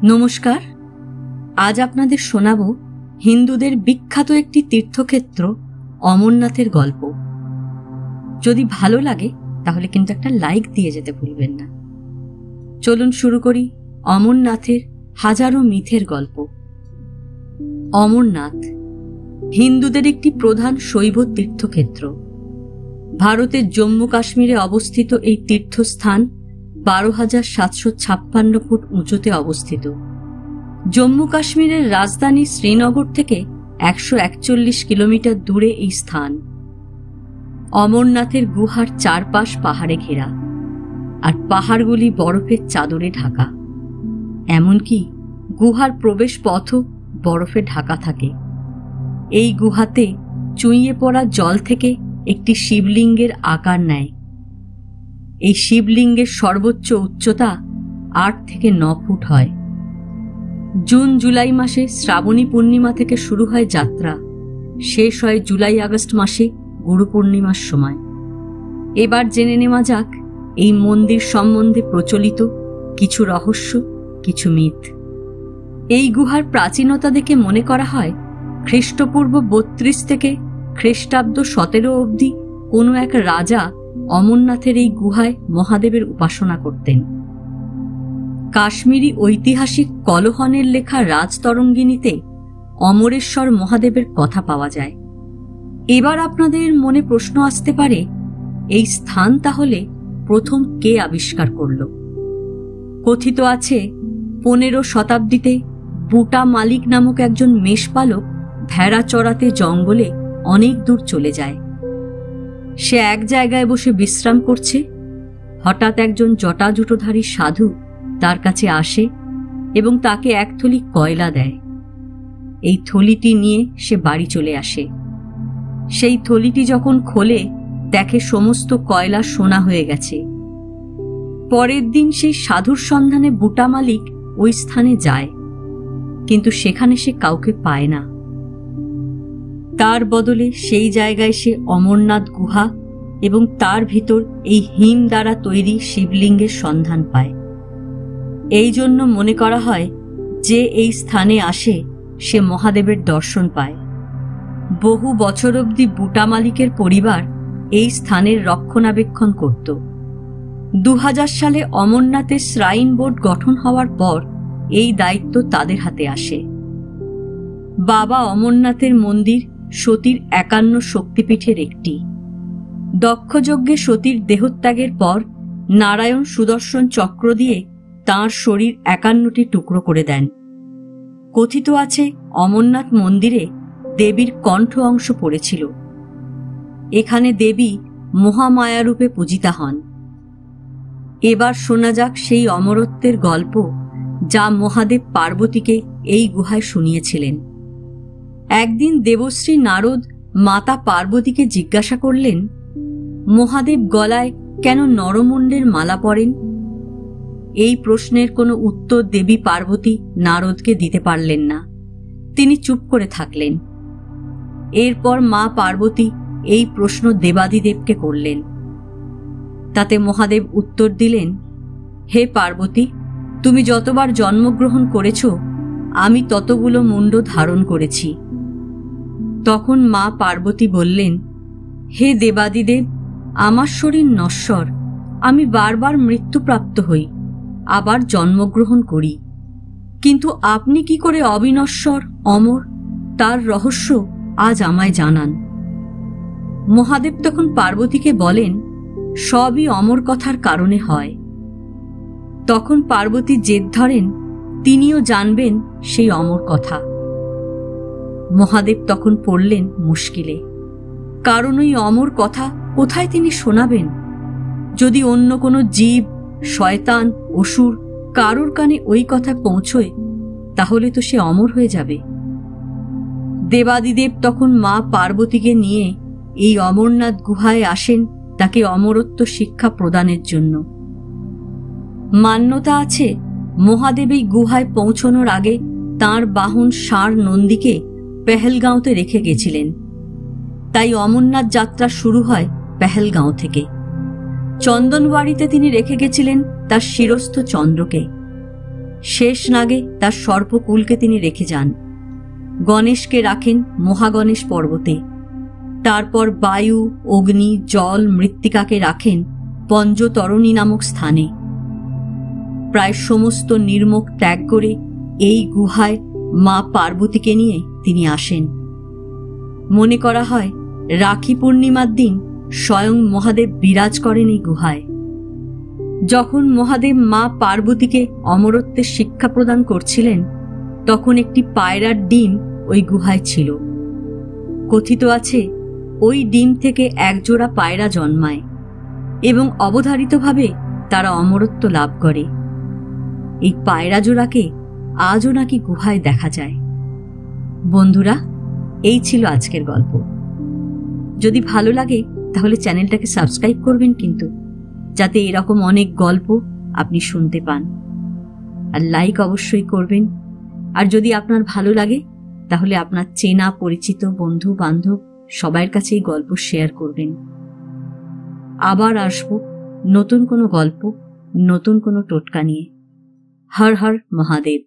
নমস্কার। আজ আপনাদের শোনাব হিন্দুদের বিখ্যাত একটি তীর্থক্ষেত্র অমরনাথের গল্প। যদি ভালো লাগে তাহলে কিন্তু একটা লাইক দিয়ে যেতে ভুলবেন না। চলুন শুরু করি অমরনাথের হাজারো মিথের গল্প। অমরনাথ হিন্দুদের একটি প্রধান শৈব তীর্থক্ষেত্র। ভারতের জম্মু কাশ্মীরে অবস্থিত এই তীর্থস্থান 12,756 ফুট উঁচুতে অবস্থিত। জম্মু কাশ্মীরের রাজধানী শ্রীনগর থেকে 141 কিলোমিটার দূরে এই স্থান। অমরনাথের গুহার চারপাশ পাহাড়ে ঘেরা, আর পাহাড়গুলি বরফের চাদরে ঢাকা। এমনকি গুহার প্রবেশ পথও বরফে ঢাকা থাকে। এই গুহাতে চুঁইয়ে পড়া জল থেকে একটি শিবলিঙ্গের আকার নেয়। এই শিবলিঙ্গের সর্বোচ্চ উচ্চতা 8 থেকে 9 ফুট হয়। জুন জুলাই মাসে শ্রাবণী পূর্ণিমা থেকে শুরু হয় যাত্রা, শেষ হয় জুলাই আগস্ট মাসে গুরু পূর্ণিমার সময়। এবার জেনে নেওয়া যাক এই মন্দির সম্বন্ধে প্রচলিত কিছু রহস্য, কিছু মিথ। এই গুহার প্রাচীনতা দেখে মনে করা হয় খ্রিস্টপূর্ব 32 থেকে খ্রিস্টাব্দ 17 অবধি কোনো এক রাজা অমরনাথের এই গুহায় মহাদেবের উপাসনা করতেন। কাশ্মীরি ঐতিহাসিক কলহনের লেখা রাজতরঙ্গিনীতে অমরেশ্বর মহাদেবের কথা পাওয়া যায়। এবার আপনাদের মনে প্রশ্ন আসতে পারে, এই স্থান তাহলে প্রথম কে আবিষ্কার করল? কথিত আছে 15 শতাব্দীতে বুটা মালিক নামক একজন মেষপালক ভেড়া চড়াতে জঙ্গলে অনেক দূর চলে যায়। সে এক জায়গায় বসে বিশ্রাম করছে। হঠাৎ একজন জটাজুটোধারী সাধু তার কাছে আসে এবং তাকে এক থলি কয়লা দেয়। এই থলিটি নিয়ে সে বাড়ি চলে আসে। সেই থলিটি যখন খোলে দেখে সমস্ত কয়লা সোনা হয়ে গেছে। পরের দিন সেই সাধুর সন্ধানে বুটা মালিক ওই স্থানে যায়, কিন্তু সেখানে সে কাউকে পায় না। তার বদলে সেই জায়গায় সে অমরনাথ গুহা এবং তার ভিতর এই হিম দ্বারা তৈরি শিবলিঙ্গের সন্ধান পায়। এই জন্য মনে করা হয় যে এই স্থানে আসে সে মহাদেবের দর্শন পায়। বহু বছর অবধি বুটা মালিকের পরিবার এই স্থানের রক্ষণাবেক্ষণ করত। 2000 সালে অমরনাথের শ্রাইন বোর্ড গঠন হওয়ার পর এই দায়িত্ব তাদের হাতে আসে। বাবা অমরনাথের মন্দির সতীর 51 শক্তিপীঠের একটি। দক্ষযজ্ঞে সতীর দেহত্যাগের পর নারায়ণ সুদর্শন চক্র দিয়ে তাঁর শরীর 51টি টুকরো করে দেন। কথিত আছে অমরনাথ মন্দিরে দেবীর কণ্ঠ অংশ পড়েছিল। এখানে দেবী মহামায়া রূপে পূজিতা হন। এবার শোনা যাক সেই অমরত্বের গল্প যা মহাদেব পার্বতীকে এই গুহায় শুনিয়েছিলেন। একদিন দেবশ্রী নারদ মাতা পার্বতীকে জিজ্ঞাসা করলেন, মহাদেব গলায় কেন নরমুণ্ডের মালা পরেন? এই প্রশ্নের কোনো উত্তর দেবী পার্বতী নারদকে দিতে পারলেন না। তিনি চুপ করে থাকলেন। এরপর মা পার্বতী এই প্রশ্ন দেবাদিদেবকে করলেন। তাতে মহাদেব উত্তর দিলেন, হে পার্বতী, তুমি যতবার জন্মগ্রহণ করেছ আমি ততগুলো মুণ্ড ধারণ করেছি। তখন মা পার্বতী বললেন, হে দেবাদিদেব, আমার শরীর নশ্বর, আমি বারবার মৃত্যুপ্রাপ্ত হই, আবার জন্মগ্রহণ করি, কিন্তু আপনি কি করে অবিনশ্বর, অমর, তার রহস্য আজ আমায় জানান। মহাদেব তখন পার্বতীকে বলেন, সবই অমর কথার কারণে হয়। তখন পার্বতী জেদ ধরেন তিনিও জানবেন সেই অমর কথা। মহাদেব তখন পড়লেন মুশকিলে, কারণ ওই অমর কথা কোথায় তিনি শোনাবেন? যদি অন্য কোনো জীব, শয়তান, অসুর কারোর কানে ওই কথা পৌঁছয় তাহলে তো সে অমর হয়ে যাবে। দেবাদিদেব তখন মা পার্বতীকে নিয়ে এই অমরনাথ গুহায় আসেন তাকে অমরত্ব শিক্ষা প্রদানের জন্য। মান্যতা আছে মহাদেব এই গুহায় পৌঁছানোর আগে তাঁর বাহন ষাঁড় নন্দীকে পেহেলগাঁওতে রেখে গেছিলেন। তাই অমরনাথ যাত্রা শুরু হয় পেহেলগাঁও থেকে। চন্দনবাড়িতে তিনি রেখে গেছিলেন তার শিরস্থ চন্দ্রকে। শেষ নাগে তার সর্পকুলকে তিনি রেখে যান। গণেশকে রাখেন মহাগণেশ পর্বতে। তারপর বায়ু, অগ্নি, জল, মৃত্তিকাকে রাখেন পঞ্চতরণী নামক স্থানে। প্রায় সমস্ত নির্মোক ত্যাগ করে এই গুহায় মা পার্বতীকে নিয়ে তিনি আসেন। মনে করা হয় রাখি পূর্ণিমার দিন স্বয়ং মহাদেব বিরাজ করেন এই গুহায়। যখন মহাদেব মা পার্বতীকে অমরত্বের শিক্ষা প্রদান করছিলেন, তখন একটি পায়রার ডিম ওই গুহায় ছিল। কথিত আছে ওই ডিম থেকে একজোড়া পায়রা জন্মায় এবং অবধারিতভাবে তারা অমরত্ব লাভ করে। এই পায়রা জোড়াকে আজও নাকি গুহায় দেখা যায়। বন্ধুরা, এই ছিল আজকের গল্প। যদি ভালো লাগে তাহলে চ্যানেলটাকে সাবস্ক্রাইব করবেন কিন্তু, যাতে এরকম অনেক গল্প আপনি শুনতে পান। আর লাইক অবশ্যই করবেন। আর যদি আপনার ভালো লাগে তাহলে আপনার চেনা পরিচিত বন্ধু বান্ধব সবার কাছে এই গল্প শেয়ার করবেন। আবার আসবো নতুন কোনো গল্প, নতুন কোনো টোটকা নিয়ে। হর হর মহাদেব।